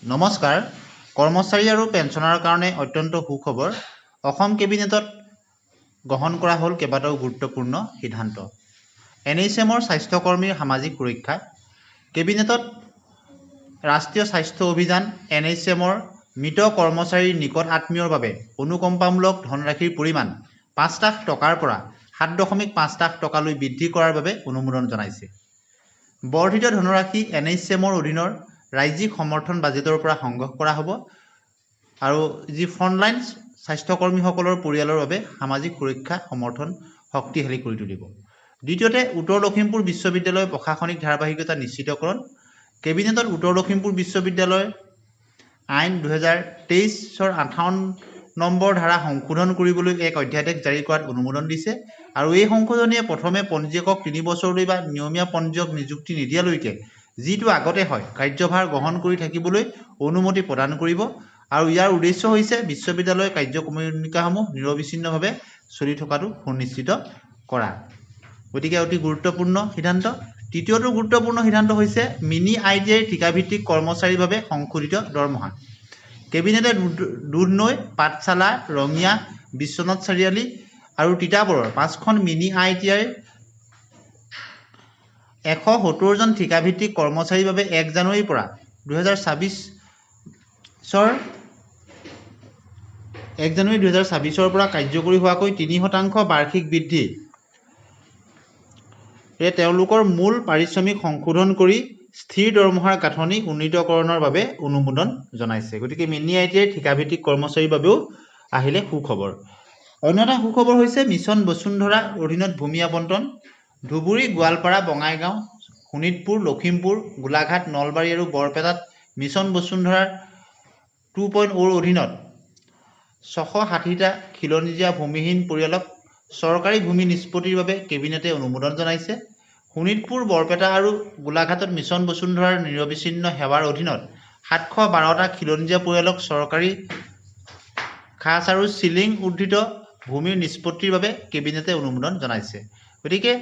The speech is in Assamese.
নমস্কাৰ। কৰ্মচাৰী আৰু পেঞ্চনাৰৰ কাৰণে অত্যন্ত সুখবৰ। অসম কেবিনেটত গ্ৰহণ কৰা হ'ল কেইবাটাও গুৰুত্বপূৰ্ণ সিদ্ধান্ত। NHMৰ স্বাস্থ্যকৰ্মীৰ সামাজিক সুৰক্ষা। কেবিনেটত ৰাষ্ট্ৰীয় স্বাস্থ্য অভিযান NHMৰ মৃত কৰ্মচাৰীৰ নিকট আত্মীয়ৰ বাবে অনুকম্পামূলক ধনৰাশিৰ পৰিমাণ ৫ লাখ টকাৰ পৰা ৭.৫ লাখ টকালৈ বৃদ্ধি কৰাৰ বাবে অনুমোদন জনাইছে। বৰ্ধিত ধনৰাশি NHMৰ অধীনৰ ৰাজ্যিক সমৰ্থন বাজেটৰ পৰা সংগ্ৰহ কৰা হ'ব আৰু যি ফ্ৰণ্টলাইন স্বাস্থ্যকৰ্মীসকলৰ পৰিয়ালৰ বাবে সামাজিক সুৰক্ষা সমৰ্থন শক্তিশালী কৰি তুলিব। দ্বিতীয়তে, উত্তৰ লখিমপুৰ বিশ্ববিদ্যালয়ৰ প্ৰশাসনিক ধাৰাবাহিকতা নিশ্চিতকৰণ। কেবিনেটত উত্তৰ লখিমপুৰ বিশ্ববিদ্যালয় আইন 2023ৰ 58 নম্বৰ ধাৰা সংশোধন কৰিবলৈ এক অধ্যাদেশ জাৰি কৰাত অনুমোদন দিছে আৰু এই সংশোধনীয়ে প্ৰথমে পঞ্জীয়কক 3 বছৰলৈ বা নিয়মীয়া পঞ্জীয়ক নিযুক্তি নিদিয়ালৈকে যিটো আগতে হয় কাৰ্যভাৰ গ্ৰহণ কৰি থাকিবলৈ অনুমতি প্ৰদান কৰিব আৰু ইয়াৰ উদ্দেশ্য হৈছে বিশ্ববিদ্যালয়ৰ কাৰ্যক্ৰমণিকাসমূহ নিৰবিচ্ছিন্নভাৱে চলি থকাটো সুনিশ্চিত কৰা। গতিকে অতি গুৰুত্বপূৰ্ণ সিদ্ধান্ত। তৃতীয়টো গুৰুত্বপূৰ্ণ সিদ্ধান্ত হৈছে মিনি ITI ঠিকাভিত্তিক কৰ্মচাৰীৰ বাবে সংশোধিত দৰমহা। কেবিনেটে দুধনৈ, পাঠশালা, ৰঙিয়া, বিশ্বনাথ চাৰিআলি আৰু তিতাবৰৰ 5খন মিনি ITIৰ 170জন ঠিকাভিত্তিক কৰ্মচাৰীৰ বাবে 1 জানুৱাৰীৰ পৰা 2024 পৰা কাৰ্যকৰী হোৱাকৈ 3% বাৰ্ষিক বৃদ্ধি তেওঁলোকৰ মূল পাৰিশ্ৰমিক সংশোধন কৰি স্থিৰ দৰমহাৰ গাঁথনি উন্নীতকৰণৰ বাবে অনুমোদন জনাইছে। গতিকে মিনি ITIৰ ঠিকাভিত্তিক কৰ্মচাৰীৰ বাবেও আহিলে সুখবৰ। অন্য এটা সুখবৰ হৈছে মিছন বসুন্ধৰাৰ অধীনত ভূমি আবণ্টন। ধুবুৰী, গোৱালপাৰা, বঙাইগাঁও, শোণিতপুৰ, লখিমপুৰ, গোলাঘাট, নলবাৰী আৰু বৰপেটাত মিছন বসুন্ধৰাৰ 2.0ৰ অধীনত 660টা খিলঞ্জীয়া ভূমিহীন পৰিয়ালক চৰকাৰী ভূমি নিষ্পত্তিৰ বাবে কেবিনেটে অনুমোদন জনাইছে। শোণিতপুৰ, বৰপেটা আৰু গোলাঘাটত মিছন বসুন্ধৰাৰ নিৰবিচ্ছিন্ন সেৱাৰ অধীনত 712টা খিলঞ্জীয়া পৰিয়ালক চৰকাৰী খাছ আৰু চিলিং উদ্ধিত ভূমিৰ নিষ্পত্তিৰ বাবে কেবিনেটে অনুমোদন জনাইছে। গতিকে